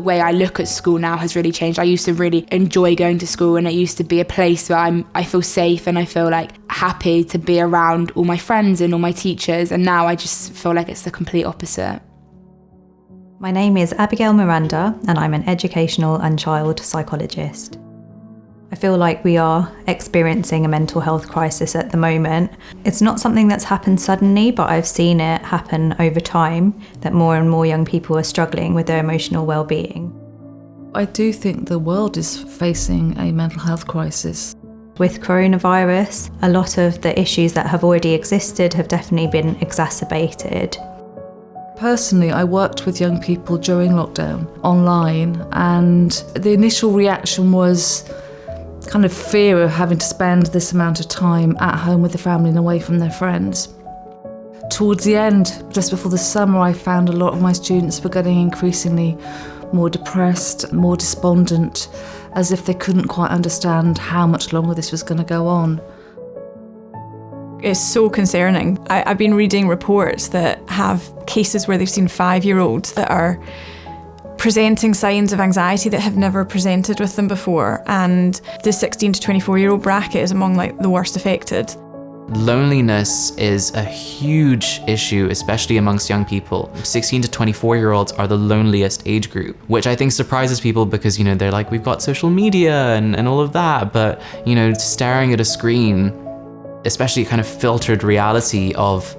the way I look at school now has really changed. I used to really enjoy going to school, and it used to be a place where I feel safe and I feel like happy to be around all my friends and all my teachers, and now I just feel like it's the complete opposite. My name is Abigail Miranda, and I'm an educational and child psychologist. I feel like we are experiencing a mental health crisis at the moment. It's not something that's happened suddenly, but I've seen it happen over time, that more and more young people are struggling with their emotional well-being. I do think the world is facing a mental health crisis. With coronavirus, a lot of the issues that have already existed have definitely been exacerbated. Personally, I worked with young people during lockdown online, and the initial reaction was kind of fear of having to spend this amount of time at home with the family and away from their friends. Towards the end, just before the summer, I found a lot of my students were getting increasingly more depressed, more despondent, as if they couldn't quite understand how much longer this was going to go on. It's so concerning. I've been reading reports that have cases where they've seen 5-year-olds that are presenting signs of anxiety that have never presented with them before, and the 16 to 24-year-old bracket is among the worst affected. Loneliness is a huge issue, especially amongst young people. 16 to 24-year-olds are the loneliest age group, which I think surprises people because, they're like, we've got social media and all of that, but, staring at a screen, especially kind of filtered reality of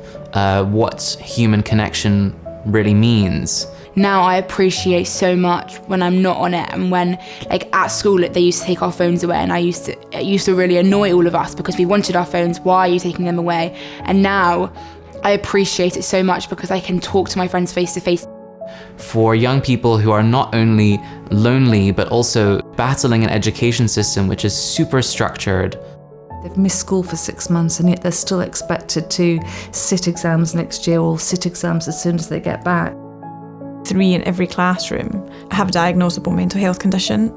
what human connection really means. Now I appreciate so much when I'm not on it, and when at school they used to take our phones away, and it used to really annoy all of us because we wanted our phones. Why are you taking them away? And now I appreciate it so much because I can talk to my friends face to face. For young people who are not only lonely but also battling an education system which is super structured. They've missed school for 6 months and yet they're still expected to sit exams next year or sit exams as soon as they get back. 3 in every classroom have a diagnosable mental health condition.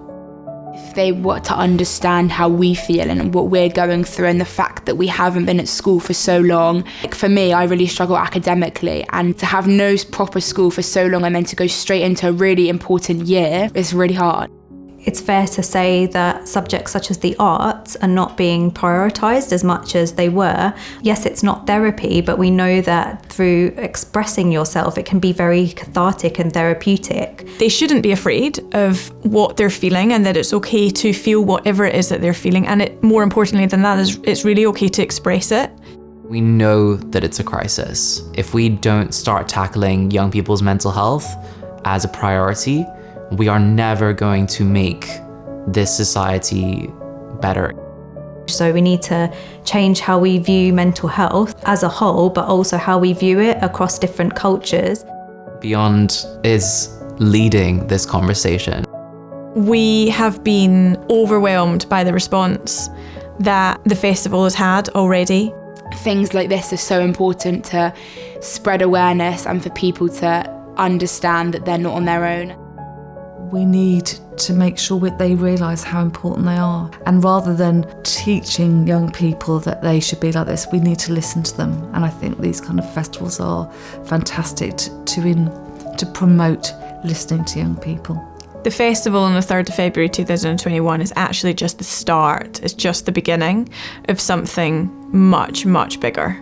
If they were to understand how we feel and what we're going through, and the fact that we haven't been at school for so long. For me, I really struggle academically, and to have no proper school for so long and then to go straight into a really important year is really hard. It's fair to say that subjects such as the arts are not being prioritised as much as they were. Yes, it's not therapy, but we know that through expressing yourself, it can be very cathartic and therapeutic. They shouldn't be afraid of what they're feeling, and that it's okay to feel whatever it is that they're feeling. And more importantly than that, it's really okay to express it. We know that it's a crisis. If we don't start tackling young people's mental health as a priority, we are never going to make this society better. So we need to change how we view mental health as a whole, but also how we view it across different cultures. Beyond is leading this conversation. We have been overwhelmed by the response that the festival has had already. Things like this are so important to spread awareness and for people to understand that they're not on their own. We need to make sure that they realise how important they are. And rather than teaching young people that they should be like this, we need to listen to them. And I think these kind of festivals are fantastic to promote listening to young people. The festival on the 3rd of February 2021 is actually just the start. It's just the beginning of something much, much bigger.